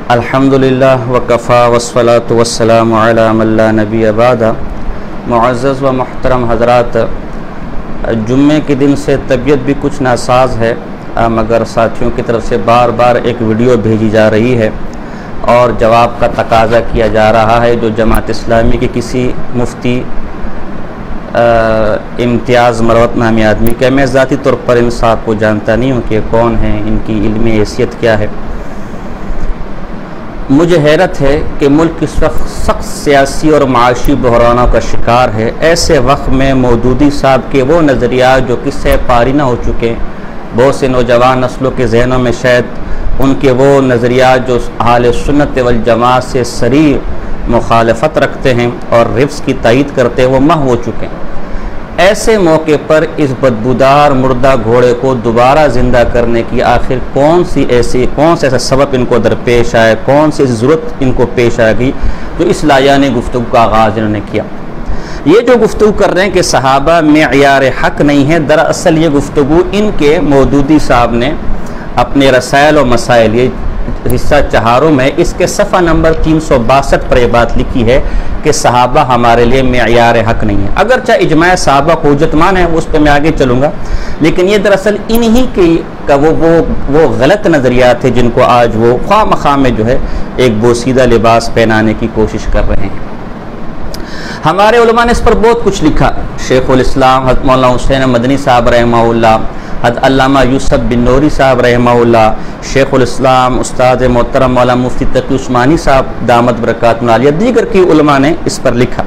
الحمدللہ وکفا والصلاة والسلام علی من لا نبی بعد۔ معزز و محترم حضرات، جمعے کے دن سے طبیعت بھی کچھ ناساز ہے، مگر ساتھیوں کی طرف سے بار بار ایک ویڈیو بھیجی جا رہی ہے اور جواب کا تقاضا کیا جا رہا ہے، جو جماعت اسلامی کے کسی مفتی امتیاز مروت نامی آدمی کا۔ میں ذاتی طور پر ان صاحب کو جانتا نہیں ہوں کہ کون ہیں، ان کی علمی حیثیت کیا ہے۔ مجھے حیرت ہے کہ ملک اس وقت سخت سیاسی اور معاشی بحرانوں کا شکار ہے۔ ایسے وقت میں مودودی صاحب کے وہ نظریات جو قصہ پاری نہ ہو چکے، بہت سے نوجوان نسلوں کے ذہنوں میں شاید ان کے وہ نظریات جو اہل سنت والجماعت سے صریح مخالفت رکھتے ہیں اور رفض کی تائید کرتے ہیں، وہ محو ہو چکے ہیں۔ ایسے موقع پر اس بدبودار مردہ گھوڑے کو دوبارہ زندہ کرنے کی آخر کون سا ایسا سبب ان کو درپیش آئے، کون سی ضرورت ان کو پیش آئے گی جو اس لایانی گفتگو کا آغاز انہوں نے کیا۔ یہ جو گفتگو کر رہے ہیں کہ صحابہ معیار حق نہیں ہے، دراصل یہ گفتگو ان کے مودودی صاحب نے اپنے رسائل و مسائل، یہ حصہ چہاروں میں، اس کے صفحہ نمبر 362 پر یہ بات لکھی ہے کہ صحابہ ہمارے لیے معیار حق نہیں ہے۔ اگرچہ اجماع صحابہ کو حجت مان ہے، اس پہ میں آگے چلوں گا، لیکن یہ دراصل انہی کا وہ غلط نظریات ہے جن کو آج وہ خواہ مخواہ میں جو ہے ایک بوسیدہ لباس پہنانے کی کوشش کر رہے ہیں۔ ہمارے علماء نے اس پر بہت کچھ لکھا۔ شیخ الاسلام حضرت مولانا حسین مدنی صاحب رحمہ اللہ، حضرت علامہ یوسف بن نوری صاحب رحمہ اللہ، شیخ الاسلام استاد محترم مولانا مفتی تقی عثمانی صاحب دامت برکاتہ عالیہ، دیگر کی علماء نے اس پر لکھا،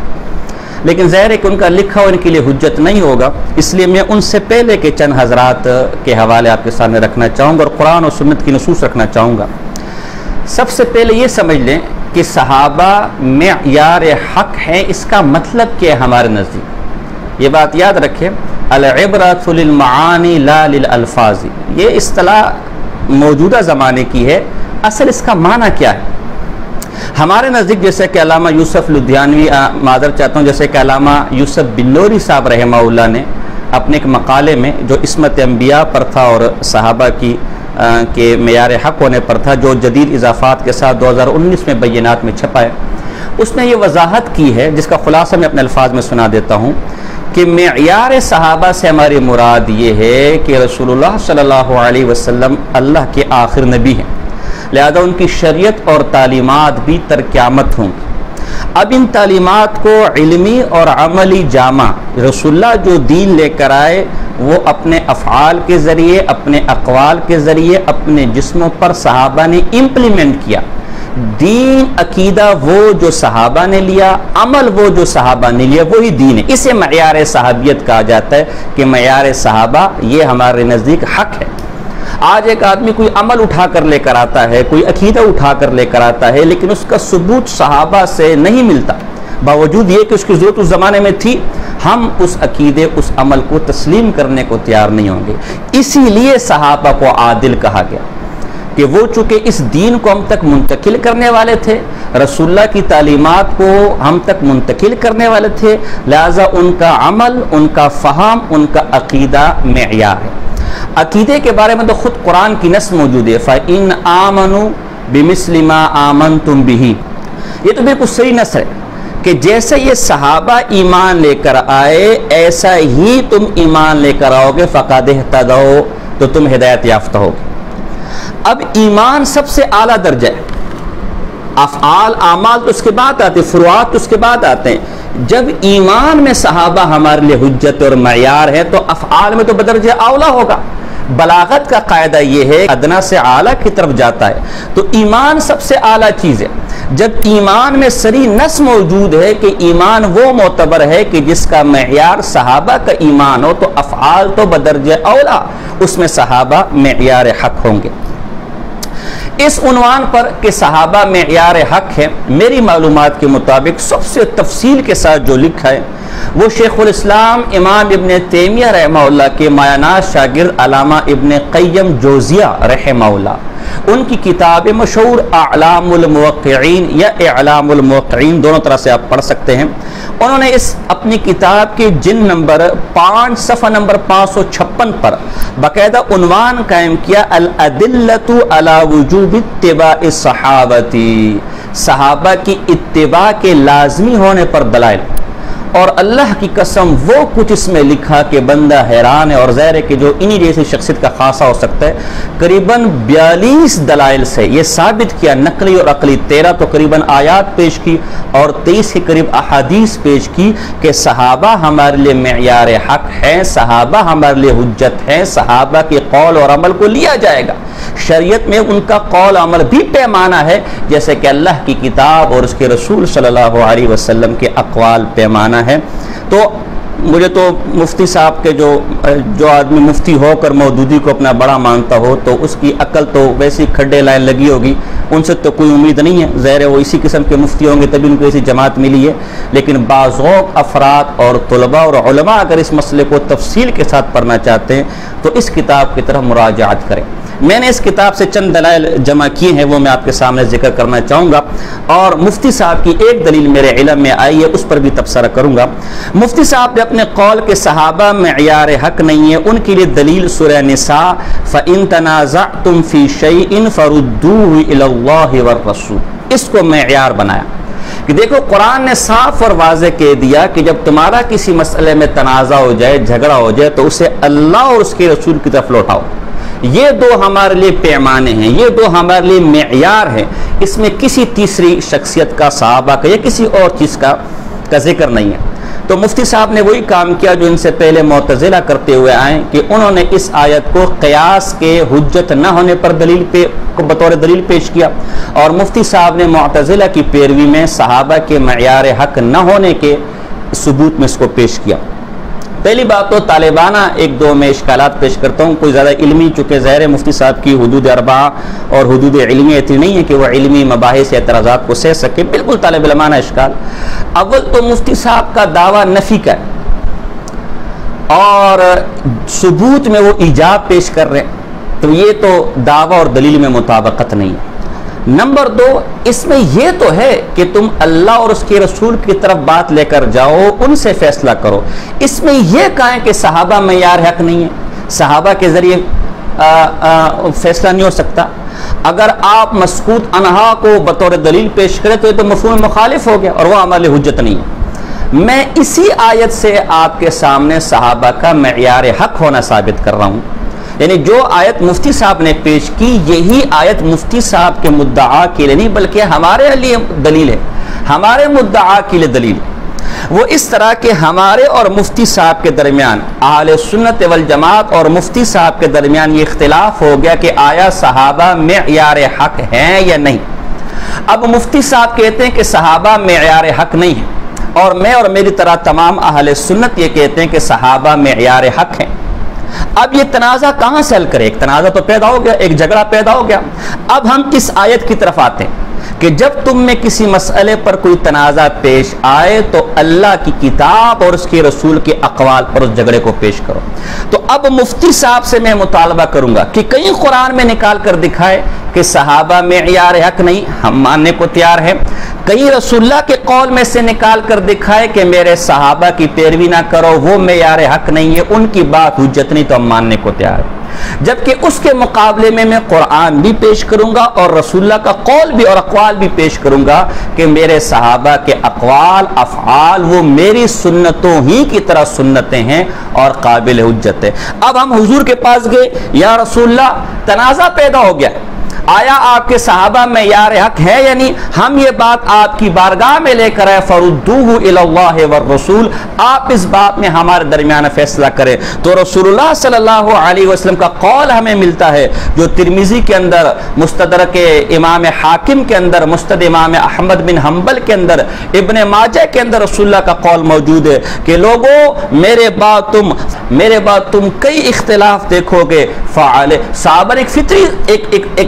لیکن ظاہر ہے کہ ان کا لکھا ان کے لیے حجت نہیں ہوگا، اس لیے میں ان سے پہلے کے چند حضرات کے حوالے آپ کے سامنے رکھنا چاہوں گا اور قرآن و سنت کی نصوص رکھنا چاہوں گا۔ سب سے پہلے یہ سمجھ لیں کہ صحابہ معیار حق ہیں، اس کا مطلب کیا ہے ہمارے نزدیک؟ یہ بات یاد رکھیں، العبرۃ للمعانی لا للالفاظ، یہ اصطلاح موجودہ زمانے کی ہے، اصل اس کا معنی کیا ہے؟ ہمارے نزدیک جیسے کہ علامہ یوسف لدھیانوی، معذرت چاہتا ہوں، جیسے کہ علامہ یوسف بن نوری صاحب رحمہ اللہ نے اپنے ایک مقالے میں جو عصمت انبیاء پر تھا اور صحابہ کے معیار حق ہونے پر تھا، جو جدید اضافات کے ساتھ 2019 میں بینات میں چھپا ہے، اس نے یہ وضاحت کی ہے، جس کا خلاصہ میں اپنے الفاظ میں سنا دیتا ہوں کہ معیار صحابہ سے ہماری مراد یہ ہے کہ رسول اللہ صلی اللہ علیہ وسلم اللہ کے آخر نبی ہیں، لہذا ان کی شریعت اور تعلیمات بھی تر قیامت ہوں۔ اب ان تعلیمات کو علمی اور عملی جامع رسول اللہ جو دین لے کر آئے، وہ اپنے افعال کے ذریعے، اپنے اقوال کے ذریعے اپنے جسموں پر صحابہ نے امپلیمنٹ کیا۔ دین عقیدہ وہ جو صحابہ نے لیا، عمل وہ جو صحابہ نے لیا، وہی دین ہے۔ اسے معیار صحابیت کہا جاتا ہے کہ معیار صحابہ یہ ہمارے نزدیک حق ہے۔ آج ایک آدمی کوئی عمل اٹھا کر لے کر آتا ہے، کوئی عقیدہ اٹھا کر لے کر آتا ہے، لیکن اس کا ثبوت صحابہ سے نہیں ملتا، باوجود یہ کہ اس کی ضرورت اس زمانے میں تھی، ہم اس عقیدے، اس عمل کو تسلیم کرنے کو تیار نہیں ہوں گے۔ اسی لیے صحابہ کو عادل کہا گیا کہ وہ چونکہ اس دین کو ہم تک منتقل کرنے والے تھے، رسول اللہ کی تعلیمات کو ہم تک منتقل کرنے والے تھے، لہذا ان کا عمل، ان کا فہم، ان کا عقیدہ معیار ہے۔ عقیدے کے بارے میں تو خود قرآن کی نص موجود ہے، فَإِنْ آمَنُوا بِمِثْلِ مَا آمَنْتُمْ بِهِ، یہ تو بالکل صحیح نص ہے کہ جیسے یہ صحابہ ایمان لے کر آئے ایسا ہی تم ایمان لے کر آؤ گے، فَقَدِ اهْتَدَوْا، تو تم ہدایت یافتہ ہوگے۔ اب ایمان سب سے اعلیٰ درجہ ہے، افعال اعمال تو اس کے بعد آتے ہیں، فروعات تو اس کے بعد آتے ہیں۔ جب ایمان میں صحابہ ہمارے لیے حجت اور معیار ہے تو افعال میں تو بدرجہ اولا ہوگا۔ بلاغت کا قاعدہ یہ ہے ادنا سے اعلیٰ کی طرف جاتا ہے، تو ایمان سب سے اعلیٰ چیز ہے۔ جب ایمان میں صریح نص موجود ہے کہ ایمان وہ معتبر ہے کہ جس کا معیار صحابہ کا ایمان ہو، تو افعال تو بدرجہ اولا اس میں صحابہ معیار حق ہوں گے۔ اس عنوان پر کہ صحابہ معیار حق ہے، میری معلومات کے مطابق سب سے تفصیل کے ساتھ جو لکھا ہے وہ شیخ الاسلام امام ابن تیمیہ رحمہ اللہ کے مایاناز شاگرد علامہ ابن قیم جوزیہ رحمہ اللہ، ان کی کتاب مشہور اعلام الموقعین یا اعلام الموقعین، دونوں طرح سے آپ پڑھ سکتے ہیں، انہوں نے اس اپنی کتاب کے جن نمبر 5 صفحہ نمبر 556 پن پر باقاعدہ عنوان قائم کیا، الادلۃ علی وجوب اتباع الصحابتی، صحابہ کی اتباع کے لازمی ہونے پر دلائل۔ اور اللہ کی قسم وہ کچھ اس میں لکھا کہ بندہ حیران ہے، اور ظاہر ہے کہ جو انہی جیسی شخصیت کا خاصہ ہو سکتا ہے۔ قریباً 42 دلائل سے یہ ثابت کیا، نقلی اور عقلی، 13 تو قریباً آیات پیش کی اور 23 کے قریب احادیث پیش کی کہ صحابہ ہمارے لیے معیار حق ہیں، صحابہ ہمارے لیے حجت ہیں، صحابہ کے قول اور عمل کو لیا جائے گا۔ شریعت میں ان کا قول عمل بھی پیمانہ ہے، جیسے کہ اللہ کی کتاب اور اس کے رسول صلی اللہ علیہ وسلم کے اقوال پیمانہ ہے۔ تو مجھے تو مفتی صاحب کے جو آدمی مفتی ہو کر مودودی کو اپنا بڑا مانتا ہو تو اس کی عقل تو ویسی کھڈے لائن لگی ہوگی، ان سے تو کوئی امید نہیں ہے، ظاہر ہے وہ اسی قسم کے مفتی ہوں گے تبھی ان کو ایسی جماعت ملی ہے۔ لیکن بعض افراد اور طلباء اور علماء اگر اس مسئلے کو تفصیل کے ساتھ پڑھنا چاہتے ہیں تو اس کتاب کی طرف مراجعت کریں۔ میں نے اس کتاب سے چند دلائل جمع کیے ہیں، وہ میں آپ کے سامنے ذکر کرنا چاہوں گا، اور مفتی صاحب کی ایک دلیل میرے علم میں آئی ہے، اس پر بھی تبصرہ کروں گا۔ مفتی صاحب نے اپنے قول کے صحابہ معیار حق نہیں ہے، ان کے لیے دلیل سورہ نساء فَإِن تَنَازَعْتُمْ فِي شَيْءٍ فَرُدُّوهُ إِلَى اللَّهِ وَالرَّسُولِ، اس کو معیار بنایا کہ دیکھو قرآن نے صاف اور واضح کہہ دیا کہ جب تمہارا کسی مسئلے میں تنازع ہو جائے، جھگڑا ہو جائے تو اسے اللہ اور اس کے رسول کی طرف لوٹاؤ۔ یہ دو ہمارے لیے پیمانے ہیں، یہ دو ہمارے لیے معیار ہیں، اس میں کسی تیسری شخصیت کا، صحابہ کا یا کسی اور چیز کا ذکر نہیں ہے۔ تو مفتی صاحب نے وہی کام کیا جو ان سے پہلے معتزلہ کرتے ہوئے آئے کہ انہوں نے اس آیت کو قیاس کے حجت نہ ہونے پر بطور دلیل پیش کیا، اور مفتی صاحب نے معتزلہ کی پیروی میں صحابہ کے معیار حق نہ ہونے کے ثبوت میں اس کو پیش کیا۔ پہلی بات تو طالبانہ ایک دو میں اشکالات پیش کرتا ہوں، کوئی زیادہ علمی، چونکہ ظاہر مفتی صاحب کی حدود اربعہ اور حدود علمی اتنی نہیں ہے کہ وہ علمی مباحث یا اعتراضات کو سہ سکے، بالکل طالب علمانہ اشکال۔ اول تو مفتی صاحب کا دعویٰ نفی کا ہے اور ثبوت میں وہ ایجاب پیش کر رہے ہیں، تو یہ تو دعویٰ اور دلیل میں مطابقت نہیں ہے۔ نمبر دو، اس میں یہ تو ہے کہ تم اللہ اور اس کے رسول کی طرف بات لے کر جاؤ، ان سے فیصلہ کرو۔ اس میں یہ کہیں کہ صحابہ معیار حق نہیں ہے، صحابہ کے ذریعے فیصلہ نہیں ہو سکتا۔ اگر آپ مسکوت عنہا کو بطور دلیل پیش کریں تو یہ تو مفہوم مخالف ہو گیا اور وہ ہمارے لیے حجت نہیں ہے۔ میں اسی آیت سے آپ کے سامنے صحابہ کا معیار حق ہونا ثابت کر رہا ہوں، یعنی جو آیت مفتی صاحب نے پیش کی یہی آیت مفتی صاحب کے مدعا کے لیے نہیں بلکہ ہمارے لیے دلیل ہے، ہمارے مدعا کے لیے دلیل ہے۔ وہ اس طرح کہ ہمارے اور مفتی صاحب کے درمیان، اہل سنت والجماعت اور مفتی صاحب کے درمیان یہ اختلاف ہو گیا کہ آیا صحابہ معیار حق ہیں یا نہیں۔ اب مفتی صاحب کہتے ہیں کہ صحابہ معیار حق نہیں ہیں، اور میں اور میری طرح تمام اہل سنت یہ کہتے ہیں کہ صحابہ معیار حق ہیں۔ اب یہ تنازع کہاں سے حل کرے؟ ایک تنازع تو پیدا ہو گیا، ایک جھگڑا پیدا ہو گیا۔ اب ہم اس آیت کی طرف آتے ہیں کہ جب تم میں کسی مسئلے پر کوئی تنازع پیش آئے تو اللہ کی کتاب اور اس کے رسول کے اقوال پر اس جھگڑے کو پیش کرو۔ تو اب مفتی صاحب سے میں مطالبہ کروں گا کہ کہیں قرآن میں نکال کر دکھائے کہ صحابہ معیار حق نہیں، ہم ماننے کو تیار ہیں۔ کہیں رسول اللہ کے قول میں سے نکال کر دکھائے کہ میرے صحابہ کی پیروی نہ کرو، وہ معیار حق نہیں ہے، ان کی بات حجت نہیں، تو ہم ماننے کو تیار ہیں۔ جبکہ اس کے مقابلے میں قرآن بھی پیش کروں گا اور رسول اللہ کا قول بھی اور اقوال بھی پیش کروں گا کہ میرے صحابہ کے اقوال افعال وہ میری سنتوں ہی کی طرح سنتیں ہیں اور قابل حجت ہے۔ اب ہم حضور کے پاس گئے، یا رسول اللہ تنازع پیدا ہو گیا، آیا آپ کے صحابہ معیار حق ہے یا نہیں؟ ہم یہ بات آپ کی بارگاہ میں لے کر آئے، فردوہ الی اللہ والرسول، آپ اس بات میں ہمارے درمیان فیصلہ کریں۔ تو رسول اللہ صلی اللہ علیہ وسلم کا قول ہمیں ملتا ہے جو ترمذی کے اندر، مستدرک امام حاکم کے اندر، مستد امام احمد بن حنبل کے اندر، ابن ماجہ کے اندر رسول اللہ کا قول موجود ہے کہ لوگوں میرے بعد تم کئی اختلاف دیکھو گے۔ فعال صحابہ ایک فطری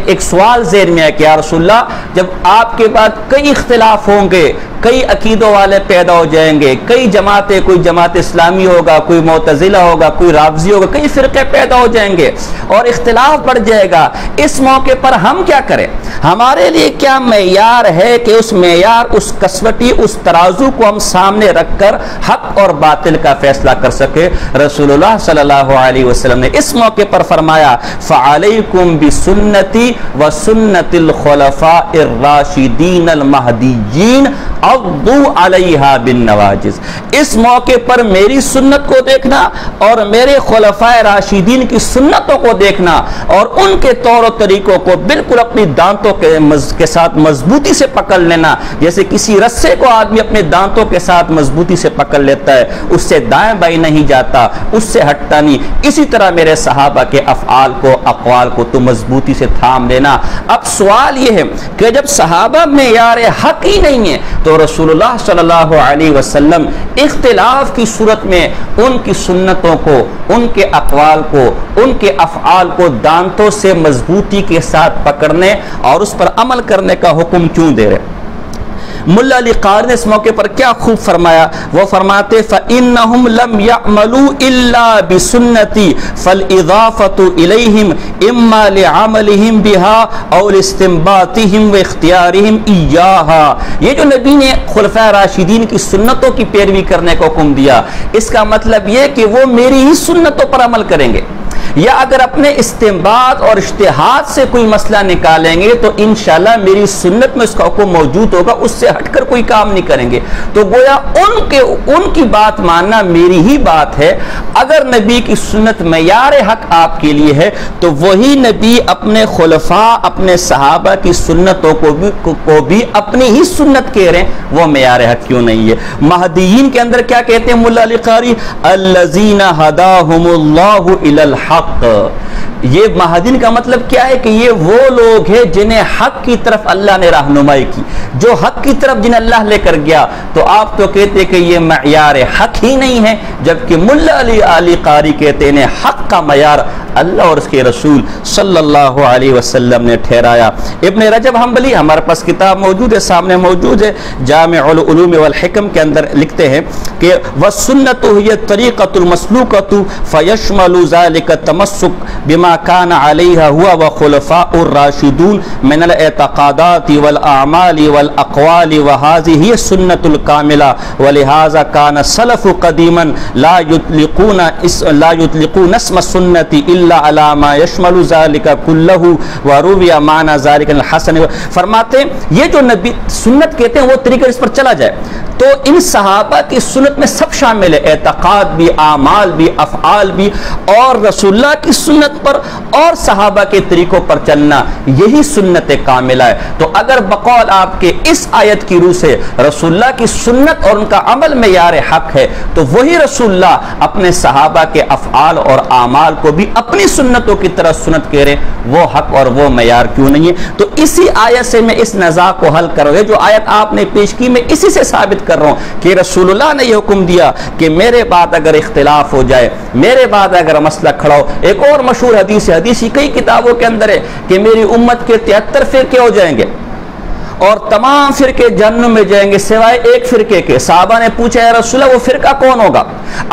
ایک سوال ذہن میں ہے کہ یا رسول اللہ جب آپ کے بعد کئی اختلاف ہوں گے، کئی عقیدوں والے پیدا ہو جائیں گے، کئی جماعتیں، کوئی جماعت اسلامی ہوگا، کوئی معتزلہ ہوگا، کوئی رافضی ہوگا، کئی فرقے پیدا ہو جائیں گے اور اختلاف بڑھ جائے گا۔ اس موقع پر ہم کیا کریں؟ ہمارے لیے کیا معیار ہے کہ اس معیار، اس کسوٹی، اس ترازو کو ہم سامنے رکھ کر حق اور باطل کا فیصلہ کر سکے؟ رسول اللہ صلی اللہ علیہ وسلم نے اس موقع پر فرمایا فَعَلَيْكُمْ بِسُنَّتِي وَسُنَّتِ الْخُلَفَاءِ الرَّاشِدِينَ الْمَهْدِيِّينَ عَضُّوا عَلَيْهَا بِالنَّوَاجِذ۔ اس موقع پر میری سنت کو دیکھنا اور میرے خلفاء راشدین کی سنتوں کو دیکھنا اور ان کے طور و طریقوں کو بالکل اپنی دانتوں کے ساتھ مضبوطی سے پکڑ لینا، جیسے کسی رسے کو آدمی اپنے دانتوں کے ساتھ مضبوطی سے پکڑ لیتا ہے، اس سے دائیں بائیں نہیں جاتا، اس سے ہٹتا نہیں، اسی طرح میرے صحابہ کے افعال کو، اقوال کو تو مضبوطی سے تھام لینا۔ اب سوال یہ ہے کہ جب صحابہ معیار حق ہی نہیں ہے تو رسول اللہ صلی اللہ علیہ وسلم اختلاف کی صورت میں ان کی سنتوں کو، ان کے اقوال کو، ان کے افعال کو دانتوں سے مضبوطی کے ساتھ پکڑنے اور اس پر عمل کرنے کا حکم کیوں دے رہے؟ ملا علی قاری نے اس موقع پر کیا خوب فرمایا، وہ فرماتے فَإِنَّهُمْ لَمْ يَعْمَلُوا إِلَّا بِسُنَّتِي فَالْإِضَافَةُ إِلَيْهِمْ إِمَّا لِعَمَلِهِمْ بِهَا أَوْ لِاسْتِنبَاطِهِمْ وَاخْتِيَارِهِمْ إِيَّاهَا۔ یہ جو نبی نے خلفاء راشدین کی سنتوں کی پیروی کرنے کا حکم دیا، اس کا مطلب یہ کہ وہ میری ہی سنتوں پر عمل کریں گے، یا اگر اپنے استنباط اور اجتہاد سے کوئی مسئلہ نکالیں گے تو انشاءاللہ میری سنت میں اس کا حکم موجود ہوگا، اس سے ہٹ کر کوئی کام نہیں کریں گے۔ تو گویا ان کی بات ماننا میری ہی بات ہے۔ اگر نبی کی سنت معیار حق آپ کے لیے ہے تو وہی نبی اپنے خلفاء، اپنے صحابہ کی سنتوں کو بھی اپنی ہی سنت کہہ رہے ہیں، وہ معیار حق کیوں نہیں ہے؟ مہدیین کے اندر کیا کہتے ہیں ملا علی قاری؟ الذین ھداھم اللہ الی الحق۔ یہ مہدیین کا مطلب کیا ہے کہ یہ وہ لوگ ہیں جنہیں حق کی طرف اللہ نے رہنمائی کی، جو حق کی طرف جنہیں اللہ لے کر گیا۔ تو آپ تو کہتے ہیں کہ یہ معیار حق ہی نہیں ہے، جبکہ ملا علی قاری کہتے ہیں حق کا معیار اللہ اور اس کے رسول صلی اللہ علیہ وسلم نے ٹھہرایا۔ ابن رجب حنبلی، ہمارے پاس کتاب موجود ہے، سامنے موجود ہے، جامع العلوم والحکم کے اندر لکھتے ہیں کہ وَالسُّنَّةُ هِيَ الطَّرِيقَةُ الْمَسْلُوكَةُ فَيَشْمَلُ ذَلِكَ التَّمَسُّكُ بِمَا كَانَ عَلَيْهَا هُوَ وَخُلَفَاؤُ الرَّاشِدُونَ مِنَ الْاعْتِقَادَاتِ وَالْأَعْمَالِ وَالْأَقْوَالِ وَهَذِهِ هِيَ السُّنَّةُ الْكَامِلَةُ وَلِهَذَا كَانَ السَّلَفُ قَدِيمًا لَا يُطْلِقُونَ اسْمَ السُّنَّةِ إِلَّا عَلَى مَا يَشْمَلُ ذَلِكَ كُلَّهُ وَرُوِيَ مَعْنَى ذَلِكَ الْحَسَنِ۔ فرماتے ہیں یہ جو نبی سنت کہتے ہیں وہ طریقہ اس پر چلا جائے تو ان صحابہ کی سنت میں سب شامل ہے، اعتقاد بھی، اعمال بھی، افعال بھی، اور رسول اللہ کی سنت پر اور صحابہ کے طریقوں پر چلنا، یہی سنت کاملہ ہے۔ تو اگر بقول آپ کے اس آیت کی روح سے رسول اللہ کی سنت اور ان کا عمل معیار حق ہے تو وہی رسول اللہ اپنے صحابہ کے افعال اور اعمال کو بھی اپنی سنتوں کی طرح سنت کہہ رہے، وہ حق اور وہ معیار کیوں نہیں ہے؟ تو اسی آیت سے میں اس نزاع کو حل کر رہا ہوں، جو آیت آپ نے پیش کی میں اسی سے ثابت کر رہا ہوں کہ رسول اللہ نے یہ حکم دیا کہ میرے بعد اگر اختلاف ہو جائے، میرے بعد اگر مسئلہ کھڑا ہو، ایک اور مشہور حدیثی کئی کتابوں کے اندر ہے کہ میری امت کے 73 فرقے ہو جائیں گے اور تمام فرقے جہنم میں جائیں گے سوائے ایک فرقے کے۔ صحابہ نے پوچھا یا رسول اللہ وہ فرقہ کون ہوگا؟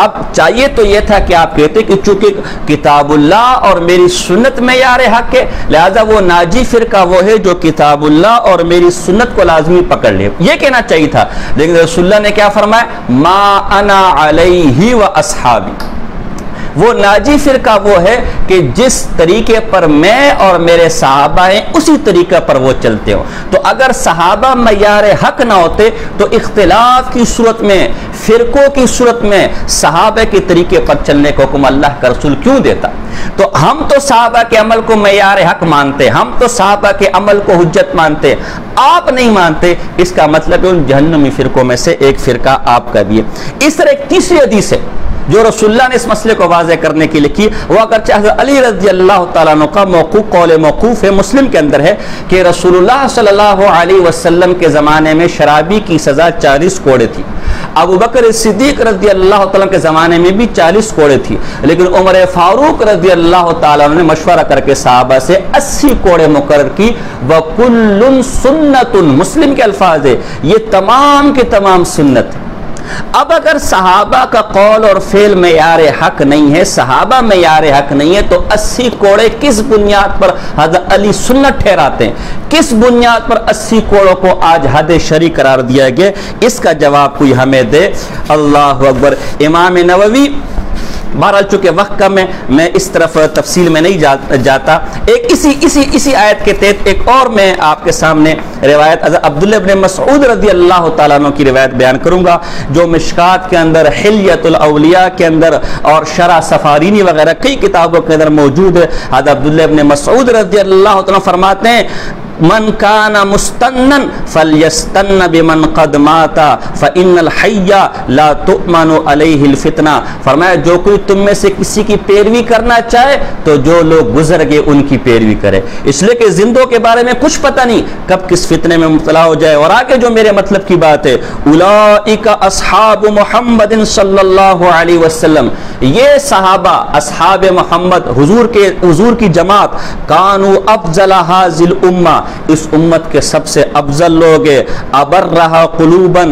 اب چاہیے تو یہ تھا کہ آپ کہتے کہ چونکہ کتاب اللہ اور میری سنت معیار حق ہے لہذا وہ ناجی فرقہ وہ ہے جو کتاب اللہ اور میری سنت کو لازمی پکڑ لے، یہ کہنا چاہیے تھا۔ لیکن رسول اللہ نے کیا فرمایا؟ ما انا علیہ و اصحابی۔ وہ ناجی فرقہ وہ ہے کہ جس طریقے پر میں اور میرے صحابہ ہیں اسی طریقے پر وہ چلتے ہوں۔ تو اگر صحابہ معیار حق نہ ہوتے تو اختلاف کی صورت میں، فرقوں کی صورت میں صحابہ کے طریقے پر چلنے کا حکم اللہ کا رسول کیوں دیتا؟ تو ہم تو صحابہ کے عمل کو معیار حق مانتے، ہم تو صحابہ کے عمل کو حجت مانتے، آپ نہیں مانتے، اس کا مطلب ہے ان جہنمی فرقوں میں سے ایک فرقہ آپ کا بھی ہے۔ اس طرح ایک تیسری حدیث ہے جو رسول اللہ نے اس مسئلے کو واضح کرنے کے لیے کی، وہ اگرچہ حضرت علی رضی اللہ تعالیٰ عنہ کا موقوف قول موقوف ہے، مسلم کے اندر ہے کہ رسول اللہ صلی اللہ علیہ وسلم کے زمانے میں شرابی کی سزا 40 کوڑے تھی، ابو بکر صدیق رضی اللہ تعالیٰ کے زمانے میں بھی 40 کوڑے تھی، لیکن عمر فاروق رضی اللہ تعالیٰ نے مشورہ کر کے صحابہ سے 80 کوڑے مقرر کی۔ وَكُلٌّ سُنَّةٌ، مسلم کے الفاظ ہے، یہ تمام کے تمام سنت۔ اب اگر صحابہ کا قول اور فعل معیار حق نہیں ہے، صحابہ معیار حق نہیں ہے، تو 80 کوڑے کس بنیاد پر حضرت علی سنت ٹھہراتے ہیں؟ کس بنیاد پر 80 کوڑوں کو آج حد شرعی قرار دیا گیا؟ اس کا جواب کوئی ہمیں دے۔ اللہ اکبر۔ امام نووی، بہرحال چونکہ وقت کم ہے میں اس طرف تفصیل میں نہیں جاتا، ایک اسی آیت کے تحت ایک اور میں آپ کے سامنے روایت حضرت عبداللہ ابن مسعود رضی اللہ تعالیٰ عنہ کی روایت بیان کروں گا، جو مشکات کے اندر، حلیۃ الاولیاء کے اندر اور شرح سفارینی وغیرہ کئی کتابوں کے اندر موجود ہے۔ حضرت عبداللہ ابن مسعود رضی اللہ تعالیٰ فرماتے ہیں من کان مستنن فلیستن بمن قد ماتا فإن الحی لا تؤمن علیہ الفتنہ۔ فرمایا جو کوئی تم میں سے کسی کی پیروی کرنا چاہے تو جو لوگ گزر گئے ان کی پیروی کرے، اس لیے کہ زندوں کے بارے میں کچھ پتہ نہیں کب کس فتنے میں مبتلا ہو جائے۔ اور آگے جو میرے مطلب کی بات ہے، اولئک اصحاب محمد صلی اللہ علیہ وسلم، یہ صحابہ اصحاب محمد حضور کی جماعت، کانوا افضل ھذی الامہ، اس امت کے سب سے افضل لوگ ہیں، ابرھا قلوبا،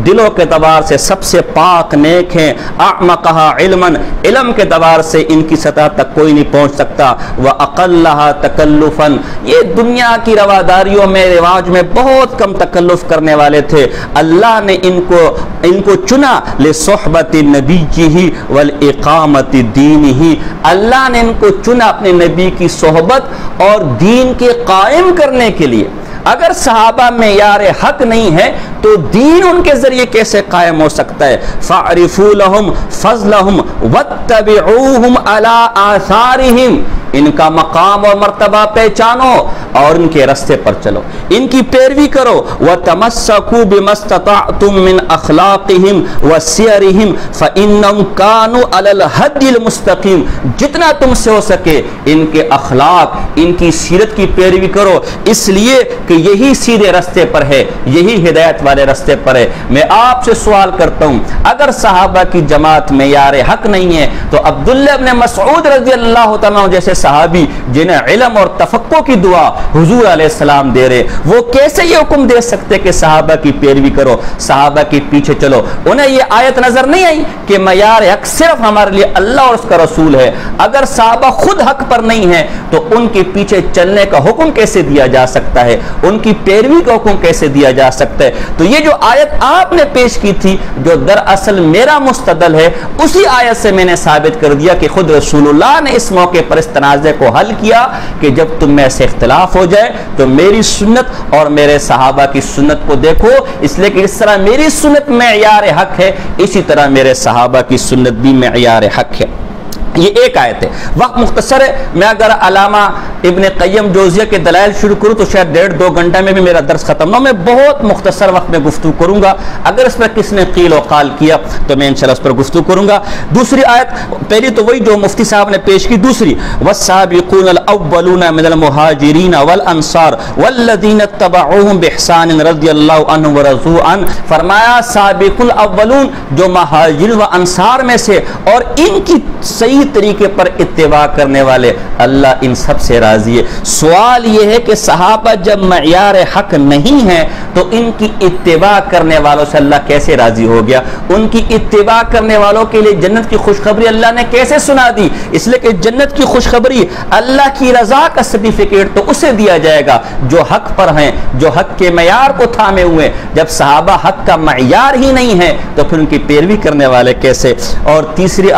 دلوں کے اعتبار سے سب سے پاک نیک ہیں، اعمقھا علما، علم کے اعتبار سے ان کی سطح تک کوئی نہیں پہنچ سکتا، واقلھا تکلفا، یہ دنیا کی رواداریوں میں رواج میں بہت کم تکلف کرنے والے تھے، اللہ نے ان کو چنا لصحبت نبیہ والاقامت دینہ، اللہ نے ان کو چنا اپنے نبی کی صحبت اور دین کے قائم کرنے کے لیے۔ اگر صحابہ معیار حق نہیں ہے تو دین ان کے ذریعے کیسے قائم ہو سکتا ہے؟ فَاعْرِفُوا لَهُمْ فَضْلَهُمْ وَاتَّبِعُوهُمْ عَلَىٰ آثَارِهِمْ، ان کا مقام اور مرتبہ پہچانو اور ان کے رستے پر چلو، ان کی پیروی کرو۔ وَتَمَسَّكُوا بِمَا اسْتَطَعْتُم مِّنْ أَخْلَاقِهِمْ وَسِيَرِهِمْ فَإِنَّهُمْ كَانُوا عَلَى الْهَدْيِ الْمُسْتَقِيمِ، جتنا تم سے ہو سکے ان کے اخلاق، ان کی سیرت کی پیروی کرو، اس لیے کہ یہی سیدھے رستے پر ہے، یہی ہدایت والے رستے پر ہے۔ میں آپ سے سوال کرتا ہوں، اگر صحابہ کی جماعت معیار حق نہیں ہے تو عبداللہ ابن مسعود رضی اللہ تعالیٰ جیسے صحابی جنہیں علم اور تفقہ کی دعا حضور علیہ السلام دے رہے، وہ کیسے یہ حکم دے سکتے کہ صحابہ کی پیروی کرو، صحابہ کے پیچھے چلو؟ انہیں یہ آیت نظر نہیں آئی کہ معیار حق صرف ہمارے لیے اللہ اور اس کا رسول ہے؟ اگر صحابہ خود حق پر نہیں ہیں تو ان کے پیچھے چلنے کا حکم کیسے دیا جا سکتا ہے؟ ان کی پیروی کا حکم کیسے دیا جا سکتا ہے؟ تو یہ جو آیت آپ نے پیش کی تھی جو دراصل میرا مستدل ہے، اسی آیت سے میں نے ثابت کر دیا کہ خود رسول اللہ نے اس موقع پر اس تنازع کو حل کیا کہ جب تم میں سے اختلاف ہو جائے تو میری سنت اور میرے صحابہ کی سنت کو دیکھو، اس لیے کہ اس طرح میری سنت معیار حق ہے، اسی طرح میرے صحابہ کی سنت بھی معیار حق ہے۔ یہ ایک آیت ہے، وقت مختصر ہے، میں اگر علامہ ابن قیم جوزیہ کے دلائل شروع کروں تو شاید 1.5-2 گھنٹہ میں بھی میرا درس ختم نہ ہو، میں بہت مختصر وقت میں گفتگو کروں گا، اگر اس پر کس نے قیل و قال کیا تو میں انشاءاللہ اس پر گفتگو کروں گا۔ دوسری آیت، پہلی تو وہی جو مفتی صاحب نے پیش کی، دوسری والسابقون الاولون من المہاجرین والانصار والذین اتبعوہم باحسان رضی اللہ عنہم ورضوا عنہ، فرمایا سابق الاولون جو مہاجرین و انصار میں سے اور ان کی صحیح طریقے پر اتباع کرنے والے، اللہ ان سب سے راضی ہے۔ سوال یہ ہے کہ صحابہ جب معیار حق نہیں ہیں تو ان کی اتباع کرنے والوں سے اللہ کیسے راضی ہو گیا؟ ان کی اتباع کرنے والوں کے لیے جنت کی خوشخبری اللہ نے کیسے سنا دی؟ اس لیے کہ جنت کی خوشخبری، اللہ کی رضا کا سرٹیفکیٹ تو اسے دیا جائے گا جو حق پر ہیں، جو حق کے معیار کو تھامے ہوئے۔ جب صحابہ حق کا معیار ہی نہیں ہے تو پھر ان کی پیروی کرنے والے کیسے؟ اور تیسری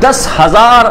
10,000